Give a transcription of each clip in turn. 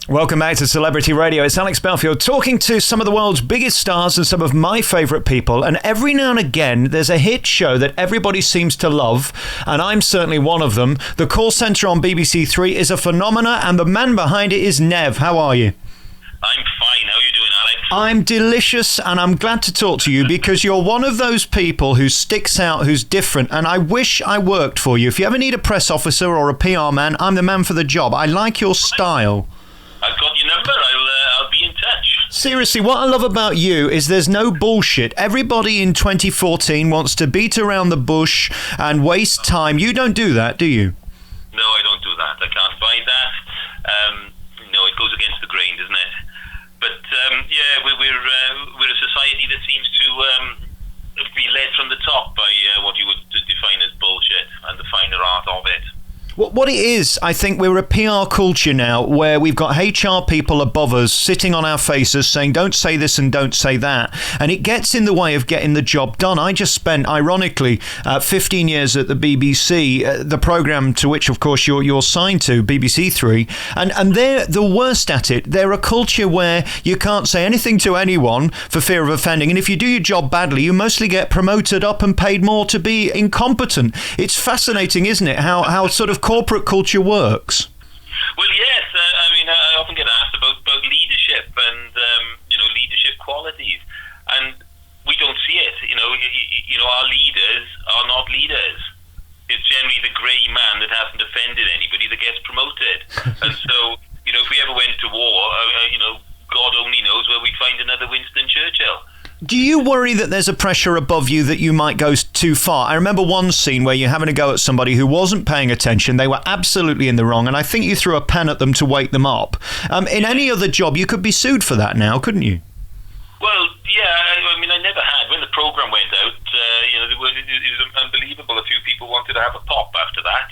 Welcome back to Celebrity Radio. It's Alex Belfield talking to some of the world's biggest stars and some of my favourite people. And every now and again, there's a hit show that everybody seems to love, and I'm certainly one of them. The Call Centre on BBC Three is a phenomena, and the man behind it is Nev. How are you? I'm fine. How are you doing, Alex? I'm delicious, and I'm glad to talk to you because you're one of those people who sticks out, who's different, and I wish I worked for you. If you ever need a press officer or a PR man, I'm the man for the job. I like your style. I've got your number. I'll be in touch. Seriously, what I love about you is there's no bullshit. Everybody in 2014 wants to beat around the bush and waste time. You don't do that, do you? No, I don't do that. I can't buy that. No, it goes against the grain, doesn't it? But yeah, we're a society that seems to be led from the top by what you would define as bullshit and the finer art of it. What it is, I think we're a PR culture now where we've got HR people above us sitting on our faces saying, don't say this and don't say that. And it gets in the way of getting the job done. I just spent, ironically, 15 years at the BBC, the programme to which, of course, you're signed to, BBC Three. And they're the worst at it. They're a culture where you can't say anything to anyone for fear of offending. And if you do your job badly, you mostly get promoted up and paid more to be incompetent. It's fascinating, isn't it, how sort of corporate culture works? Well, yes. I mean, I often get asked about leadership and leadership qualities, and we don't see it. Our leaders are not leaders. It's generally the grey man that hasn't offended anybody that gets promoted. And so, if we ever went to war, God only knows where we'd find another Winston Churchill. Do you worry that there's a pressure above you that you might go too far? I remember one scene where you're having a go at somebody who wasn't paying attention. They were absolutely in the wrong, and I think you threw a pen at them to wake them up. In any other job, you could be sued for that now, couldn't you? Well, yeah, I mean, I never had. When the programme went out, it was unbelievable. A few people wanted to have a pop after that,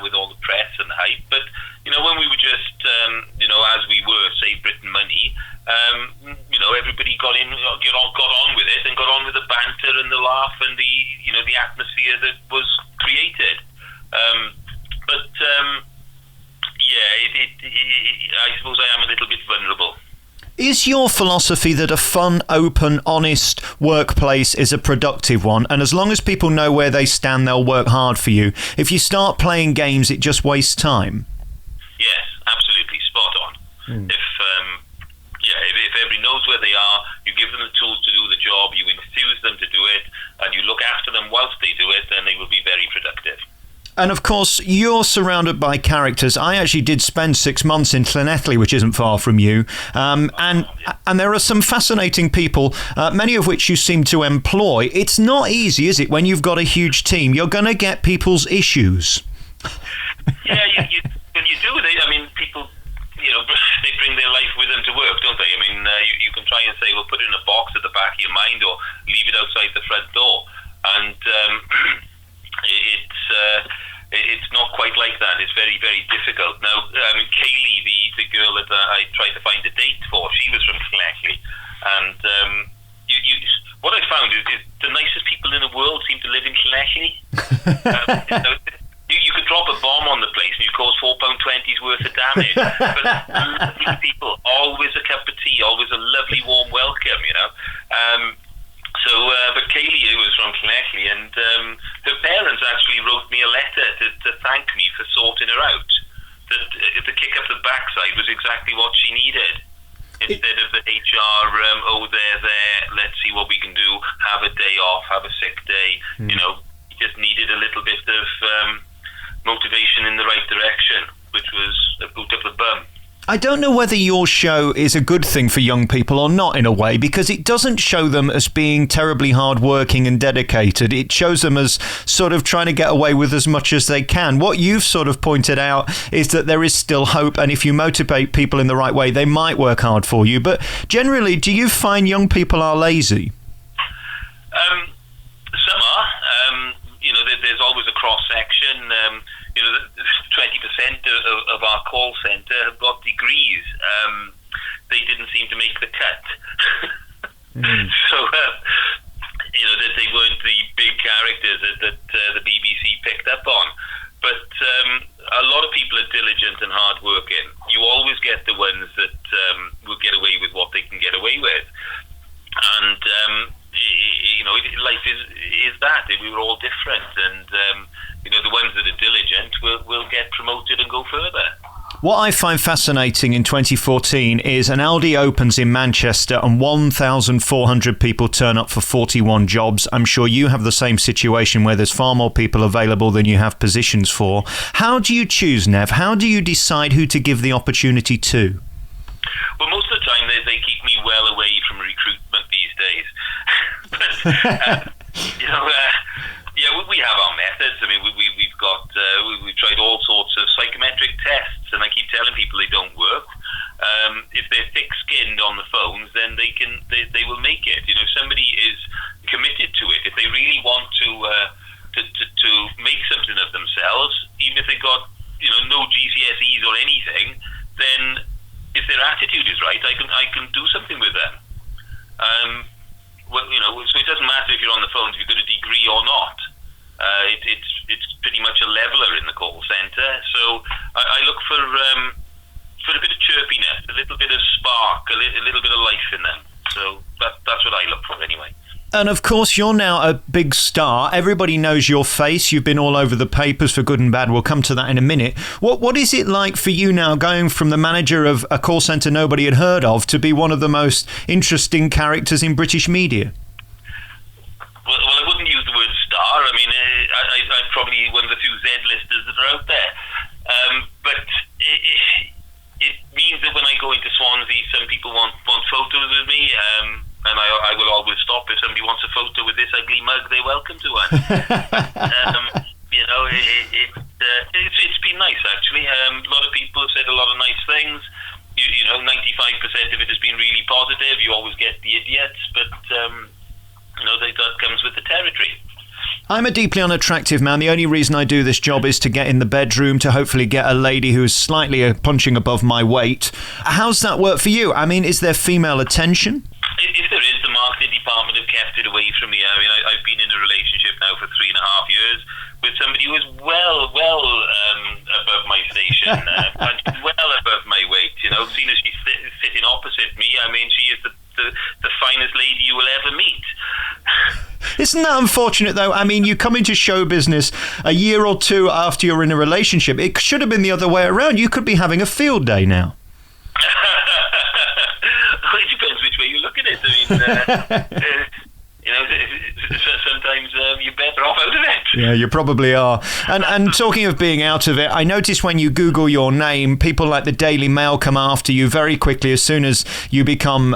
with all the press and the hype. But, when we were just, as we were, say, Britain Money, everybody got on with it and got on with the banter and the laugh and the atmosphere that was created. I suppose I am a little bit vulnerable. Is your philosophy that a fun, open, honest workplace is a productive one, and as long as people know where they stand, they'll work hard for you? If you start playing games, it just wastes time? Yes, absolutely, spot on. If everybody knows where they are, you give them the tools to do the job, you enthuse them to do it, and you look after them whilst they do it, then they will be very productive. And of course, you're surrounded by characters. I actually did spend 6 months in Llanelli, which isn't far from you. And there are some fascinating people, many of which you seem to employ. It's not easy, is it, when you've got a huge team? You're going to get people's issues. Yeah, when you do, people, they bring their life with them to work, don't they? I mean, you can try and say, well, put it in a box at the back of your mind or leave it outside the front door. And it's not quite like that. It's very, very difficult. Now, Kaylee, the girl that I tried to find a date for, she was from Llanelli. And what I found is the nicest people in the world seem to live in Llanelli. You could drop a bomb on the place and you cause £4.20's worth of damage. But lovely people, always a cup of tea, always a lovely warm welcome, But Kaylee was from Llanelli, and her parents actually wrote me a letter to thank me for sorting her out. That the kick up the backside was exactly what she needed. Instead of the HR, they're there, let's see what we can do, have a day off, have a sick day, just needed a little bit of motivation in the right direction, which was a boot up the bum. I don't know whether your show is a good thing for young people or not, in a way, because it doesn't show them as being terribly hardworking and dedicated. It shows them as sort of trying to get away with as much as they can. What you've sort of pointed out is that there is still hope, and if you motivate people in the right way, they might work hard for you. But generally, do you find young people are lazy? Some are. There's always a cross-section. 20% of our call centre have got degrees. They didn't seem to make the cut. So, that they weren't the big characters that the BBC picked up on. But a lot of people are diligent and hard-working. You always get the ones that will get away with what they can get away with. And life is that we were all different, and the ones that are diligent will get promoted and go further. What I find fascinating in 2014 is an Aldi opens in Manchester and 1,400 people turn up for 41 jobs. I'm sure you have the same situation where there's far more people available than you have positions for. How do you choose, Nev? How do you decide who to give the opportunity to? Well, most of the time they keep me well away from recruitment these days. But, we have our methods. I mean, we've got we've tried all sorts of psychometric tests, and I keep telling people they don't work. If they're thick-skinned on the phones, then they will make it. If somebody is committed to it, if they really want to make something of themselves, even if they got no GCSEs or anything, then if their attitude is right, I can do something with them. So it doesn't matter if you're on the phone, if you've got a degree or not. It's pretty much a leveler in the call centre. So I look for a bit of chirpiness, a little bit of spark, a little bit of life in them. So that's what I look for anyway. And of course, you're now a big star. Everybody knows your face. You've been all over the papers for good and bad. We'll come to that in a minute. What is it like for you now, going from the manager of a call centre nobody had heard of to be one of the most interesting characters in British media? Well, I wouldn't use the word star. I mean, I'm probably one of the few Z-listers that are out there. But it means that when I go into Swansea, some people want photos with me. And I will always stop if somebody wants a photo with this ugly mug. They're welcome to one. It's been nice actually. A lot of people have said a lot of nice things. 95% of it has been really positive. You always get the idiots, but that comes with the territory. I'm a deeply unattractive man. The only reason I do this job is to get in the bedroom, to hopefully get a lady who's slightly punching above my weight. How's that work for you? I mean, is there female attention? If there is, the marketing department have kept it away from me. I mean, I've been in a relationship now for 3.5 years with somebody who is well above my station, well above my weight. Seeing as she's sitting opposite me, I mean, she is the finest lady you will ever meet. Isn't that unfortunate, though? I mean, you come into show business a year or two after you're in a relationship. It should have been the other way around. You could be having a field day now. Well, it depends which way you look at it. I mean, sometimes you're better off out of it. Yeah, you probably are. And talking of being out of it, I noticed when you Google your name, people like the Daily Mail come after you very quickly. As soon as you become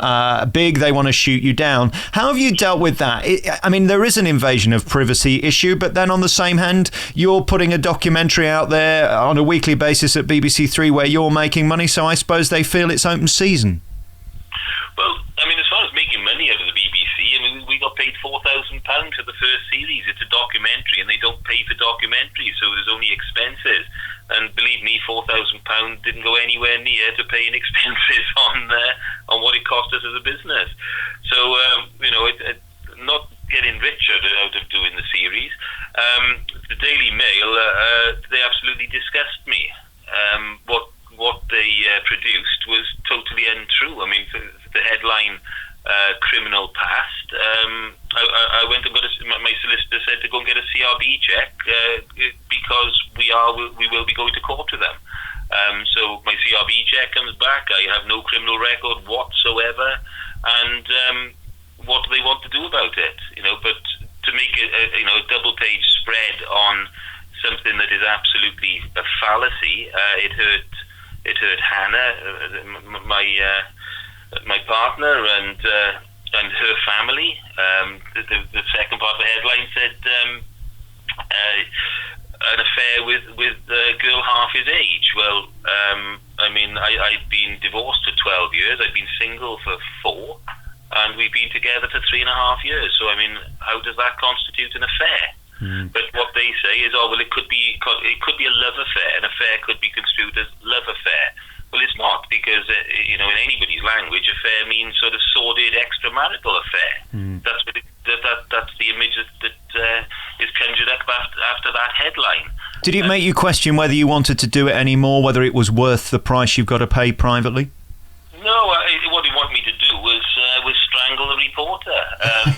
big, they want to shoot you down. How have you dealt with that? I mean, there is an invasion of privacy issue, but then on the same hand, you're putting a documentary out there on a weekly basis at BBC Three where you're making money, so I suppose they feel it's open season. Well, I mean, as far as making money out of the BBC, I mean, we got paid £4,000 for the first series. It's a documentary, and they don't pay for documentaries, so there's only expenses. And believe me, £4,000 didn't go anywhere near to paying expenses on what it cost us as a business. So, not getting richer out of doing the series. The Daily Mail, they absolutely disgust me. What they produced was totally untrue. I mean, the headline, criminal past, I went and got my solicitor said to go and get a CRB check because we will be going to court to them. So my CRB check comes back. I have no criminal record whatsoever. And what do they want to do about it? But to make a double-page spread on something that is absolutely a fallacy, it hurt Hannah, my partner, and her family. The second part of the headline said an affair with a girl half his age. Well, I mean, I've been divorced for 12 years. I've been single for 4, and we've been together for 3.5 years. So, I mean, how does that constitute an affair? But what they say is, it could be a love affair. An affair could be construed as love affair. Well, it's not, because in anybody's language, affair means sort of sordid extramarital affair. That's what that's the image that is conjured up after that headline. Did it make you question whether you wanted to do it anymore, whether it was worth the price you've got to pay privately? No, what he wanted me to do was strangle the reporter.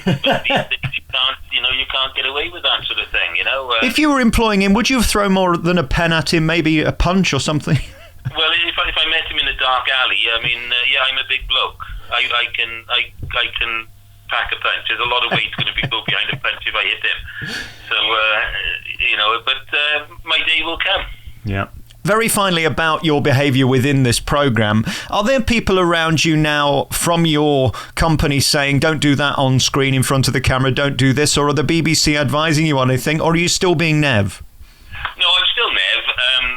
But these days you can't get away with that sort of thing, you know. If you were employing him, would you have thrown more than a pen at him, maybe a punch or something? Well, if I met him in a dark alley, I mean, I'm a big bloke. I can pack a punch. There's a lot of weight going to go behind a punch if I hit him. So, but my day will come. Yeah. Very finally, about your behaviour within this programme, are there people around you now from your company saying, don't do that on screen in front of the camera, don't do this, or are the BBC advising you on anything, or are you still being Nev? No, I'm still Nev.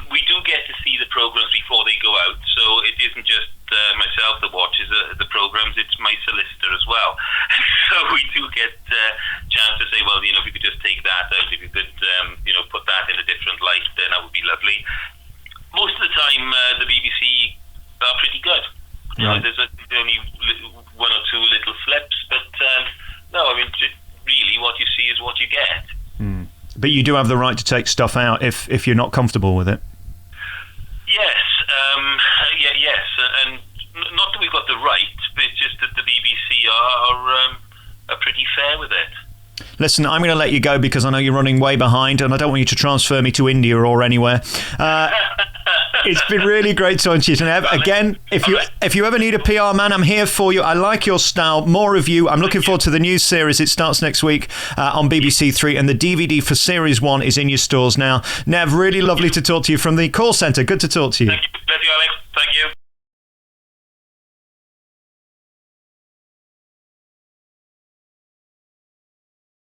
We do get to see the programmes before they go out, so it isn't just myself that watches the programmes, it's my solicitor as well. So we do get a chance to say, well, if you could just take that out, if you could, put that in a different light, then that would be lovely. Most of the time, the BBC are pretty good. Right. There's only one or two little slips, but no, I mean, really, what you see is what you get. Mm. But you do have the right to take stuff out if you're not comfortable with it. Yes, yes, and not that we've got the right, but it's just that the BBC are pretty fair with it. Listen, I'm going to let you go because I know you're running way behind, and I don't want you to transfer me to India or anywhere. It's been really great talking to you, Nev. Again, if you ever need a PR man, I'm here for you. I like your style. More of you. I'm looking forward to the new series. It starts next week on BBC Three, and the DVD for Series 1 is in your stores now. Nev, really lovely to talk to you from the call centre. Good to talk to you. Thank you, Alex. Thank you.